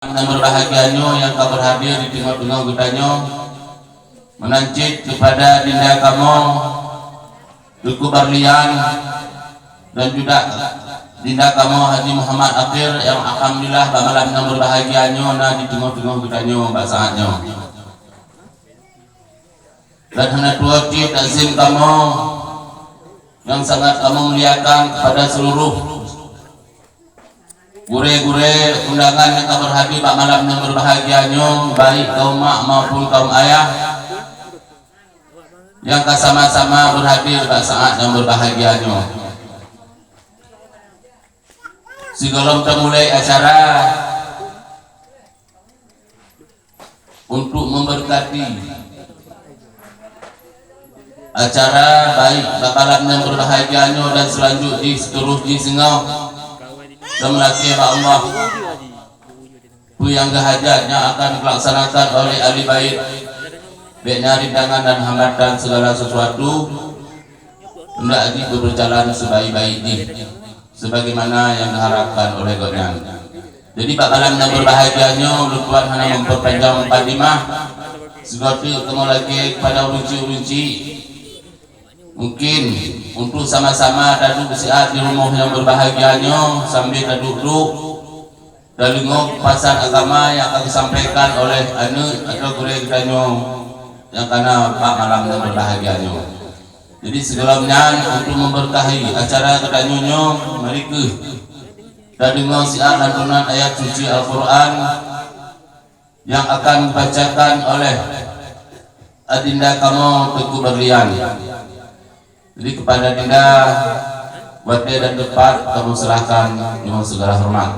Yang berbahagianyo yang kau berhadir di tengah-tengah kitanya, menancit kepada dinda kamu Duku Barlian dan juga dinda kamu Haji Muhammad Akhir yang alhamdulillah malam yang berbahagianyo nah di tengah-tengah kitanya bahasannya. Dan hendak dua cip azim kamu yang sangat kamu muliakan kepada seluruh gure-gure undangan yang kabar hadir pak malam yang berbahagianyo, baik kaum mak maupun kaum ayah yang sama-sama berhadir pada saat yang berbahagianyo. Sebelum mulai acara untuk memberkati acara baik pak malam yang berbahagianyo dan selanjutnya seterusnya singau dan melaki Allah bu yang hajatnya akan dilaksanakan oleh ahli bait baiknya rintangan dan hambatan segala sesuatu hendak lagi berjalan sebaik-baiknya sebagaimana yang diharapkan oleh Godang. Jadi pak malam yang berbahagianya Tuhan hanya memperpanjang mukadimah seperti ketemu lagi kepada urunci-urunci mungkin untuk sama-sama duduk bersihat di rumah yang berbahagianya sambil duduk dan dengar pasan agama yang akan disampaikan oleh anu atau guru kitanya yang karena pak malam yang berbahagianya. Jadi sebelumnya untuk memberkahi acara kitanya mari ke dan dengar siar lantunan ayat suci Al-Quran yang akan dibacakan oleh adinda kamu Teguh Barlian. Jadi kepada dinda, wate dan depan kamu serahkan dengan segala hormat.